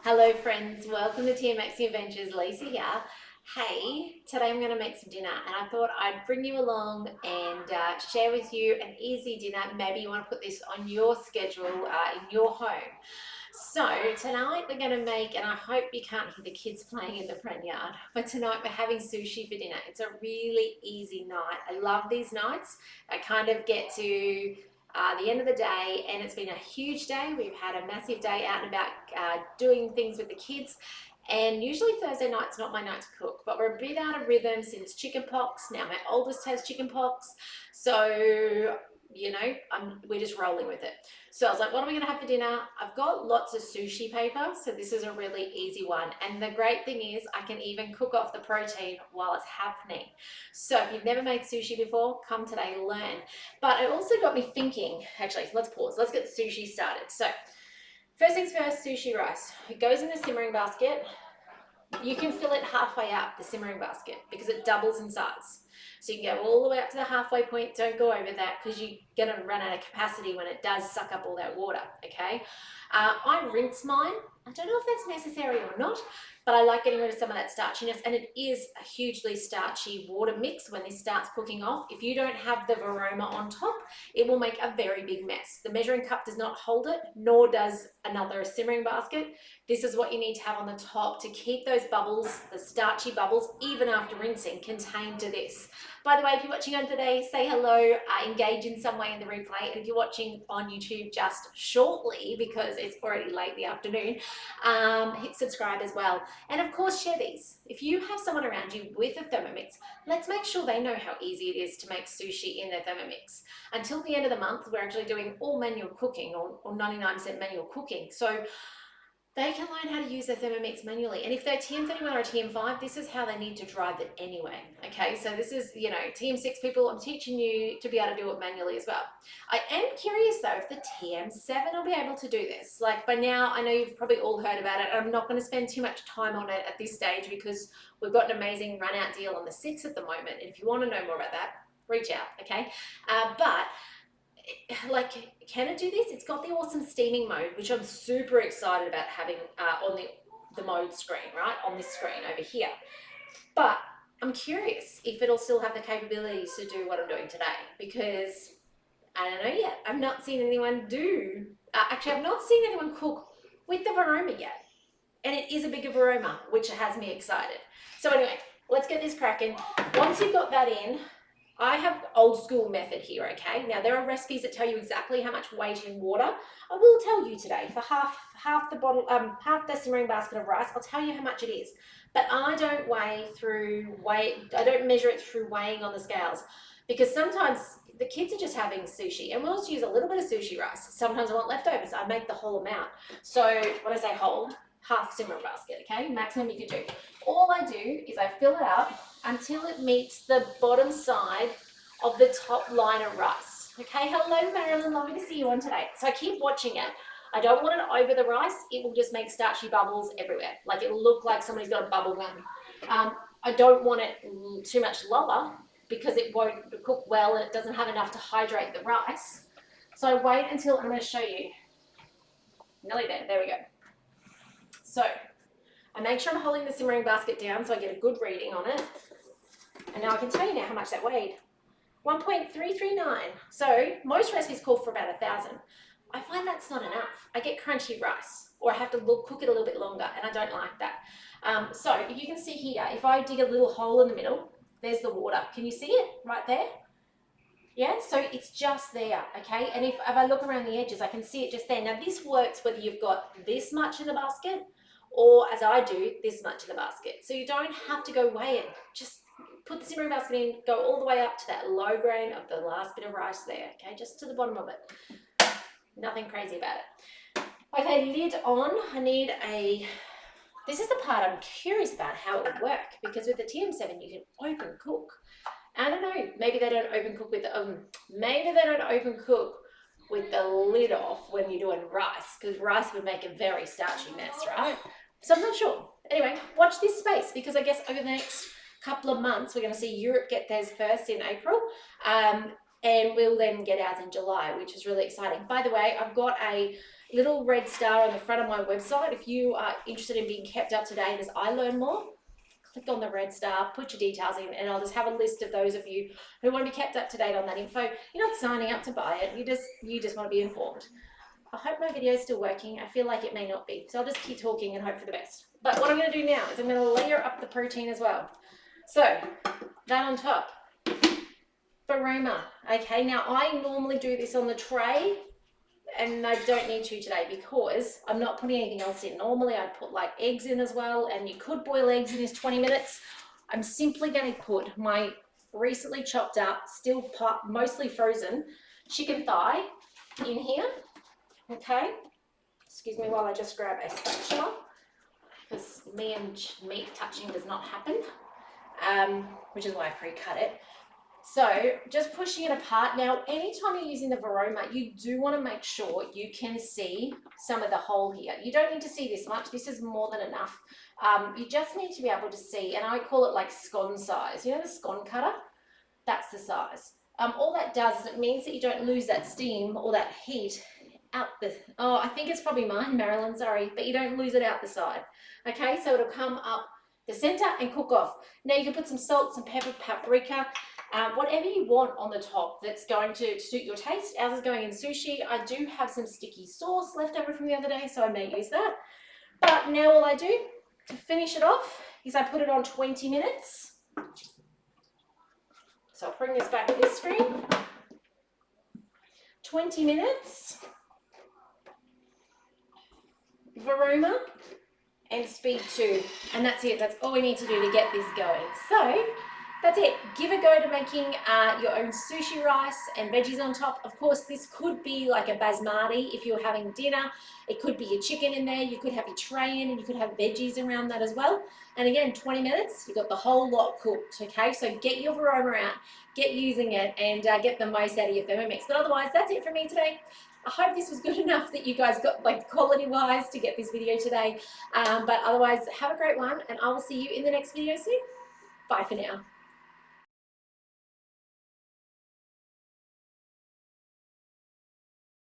Hello friends, welcome to TM7 Adventures. Lisa here. Hey, today I'm going to make some dinner and I thought I'd bring you along and share with you an easy dinner. Maybe you want to put this on your schedule in your home. So tonight we're going to make, and I hope you can't hear the kids playing in the front yard, but tonight we're having sushi for dinner. It's a really easy night. I love these nights. I kind of get to the end of the day, and it's been a huge day. We've had a massive day out and about doing things with the kids, and usually Thursday night's not my night to cook, but we're a bit out of rhythm since chicken pox. Now my oldest has chicken pox, so we're just rolling with it. So I was like, what are we gonna have for dinner? I've got lots of sushi paper, so this is a really easy one. And the great thing is I can even cook off the protein while it's happening. So if you've never made sushi before, come today, learn. But it also got me thinking, actually, let's pause. Let's get the sushi started. So first things first, sushi rice. It goes in the simmering basket. You can fill it halfway up the simmering basket because it doubles in size. So you can go all the way up to the halfway point. Don't go over that because you're going to run out of capacity when it does suck up all that water, okay? I rinse mine. I don't know if that's necessary or not, but I like getting rid of some of that starchiness, and it is a hugely starchy water mix when this starts cooking off. If you don't have the varoma on top, it will make a very big mess. The measuring cup does not hold it, nor does another simmering basket. This is what you need to have on the top to keep those bubbles, the starchy bubbles, even after rinsing, contained to this. By the way, if you're watching on today, say hello, engage in some way in the replay. And if you're watching on YouTube just shortly, because it's already late in the afternoon, hit subscribe as well. And of course, share these. If you have someone around you with a Thermomix, let's make sure they know how easy it is to make sushi in their Thermomix. Until the end of the month, we're actually doing all manual cooking, or 99% manual cooking. So they can learn how to use their Thermomix manually. And if they're TM31 or TM5, this is how they need to drive it anyway. Okay, so this is, TM6 people, I'm teaching you to be able to do it manually as well. I am curious though if the TM7 will be able to do this. Like by now, I know you've probably all heard about it. I'm not going to spend too much time on it at this stage because we've got an amazing run out deal on the 6 at the moment. And if you want to know more about that, reach out, okay? But can it do this? It's got the awesome steaming mode, which I'm super excited about having on the mode screen, right? On this screen over here. But I'm curious if it'll still have the capabilities to do what I'm doing today, because I don't know yet. I've not seen anyone do, actually I've not seen anyone cook with the varoma yet. And it is a bigger varoma, which has me excited. So anyway, let's get this cracking. Once you've got that in, I have old school method here, okay? Now there are recipes that tell you exactly how much weight in water. I will tell you today for half the bottle, half the simmering basket of rice. I'll tell you how much it is. But I don't I don't measure it through weighing on the scales, because sometimes the kids are just having sushi, and we'll just use a little bit of sushi rice. Sometimes I want leftovers. I make the whole amount. So when I say whole, half simmering basket, okay? Maximum you can do. All I do is I fill it up until it meets the bottom side of the top line of rice. Okay, hello Marilyn, lovely to see you on today. So I keep watching it. I don't want it over the rice. It will just make starchy bubbles everywhere. Like it'll look like somebody's got a bubble gun. I don't want it too much lower because it won't cook well and it doesn't have enough to hydrate the rice. So I wait until, I'm going to show you. Nearly there we go. So I make sure I'm holding the simmering basket down so I get a good reading on it. And now I can tell you now how much that weighed. 1.339. So most recipes call for about 1,000. I find that's not enough. I get crunchy rice, or I have to cook it a little bit longer, and I don't like that. So you can see here, if I dig a little hole in the middle, there's the water. Can you see it right there? Yeah, so it's just there, okay? And if I look around the edges, I can see it just there. Now this works whether you've got this much in the basket, or as I do, this much in the basket. So you don't have to go weigh it. Just put the simmering basket in, go all the way up to that low grain of the last bit of rice there, okay? Just to the bottom of it. Nothing crazy about it. Okay, lid on. I need this is the part I'm curious about how it would work, because with the TM7 you can open cook. I don't know, maybe they don't open cook with the lid off when you're doing rice, because rice would make a very starchy mess, right? So I'm not sure. Anyway, watch this space, because I guess over the next couple of months we're going to see Europe get theirs first in April. and we'll then get ours in July, which is really exciting. By the way, I've got a little red star on the front of my website. If you are interested in being kept up to date as I learn more, click on the red star, put your details in, and I'll just have a list of those of you who want to be kept up to date on that info. You're not signing up to buy it, you just want to be informed. I hope my video is still working. I feel like it may not be, so I'll just keep talking and hope for the best. But what I'm going to do now is I'm going to layer up the protein as well. So that on top, Vorwerk. Okay, now I normally do this on the tray, and I don't need to today because I'm not putting anything else in. Normally I'd put like eggs in as well, and you could boil eggs in this 20 minutes. I'm simply going to put my recently chopped up, still mostly frozen chicken thigh in here. Okay, excuse me while I just grab a spatula, because me and meat touching does not happen, which is why I pre-cut it. So just pushing it apart. Now, anytime you're using the Vorwerk, you do want to make sure you can see some of the hole here. You don't need to see this much. This is more than enough. You just need to be able to see, and I call it like scone size. You know the scone cutter? That's the size. All that does is it means that you don't lose that steam or that heat out the, oh, I think it's probably mine, Marilyn, sorry, but you don't lose it out the side. Okay, so it'll come up the center and cook off. Now you can put some salt, some pepper, paprika, whatever you want on the top that's going to suit your taste. Ours is going in sushi. I do have some sticky sauce left over from the other day, so I may use that. But now all I do to finish it off is I put it on 20 minutes. So I'll bring this back to this screen. 20 minutes. Vorwerk and speed 2, and that's it. That's all we need to do to get this going. So that's it. Give a go to making your own sushi rice and veggies on top. Of course, this could be like a basmati if you're having dinner. It could be your chicken in there. You could have your tray in, and you could have veggies around that as well. And again, 20 minutes, you've got the whole lot cooked, okay? So get your Vorwerk out, get using it, and get the most out of your Thermomix. But otherwise, that's it from me today. I hope this was good enough that you guys got like quality-wise to get this video today. But otherwise, have a great one, and I will see you in the next video soon. Bye for now.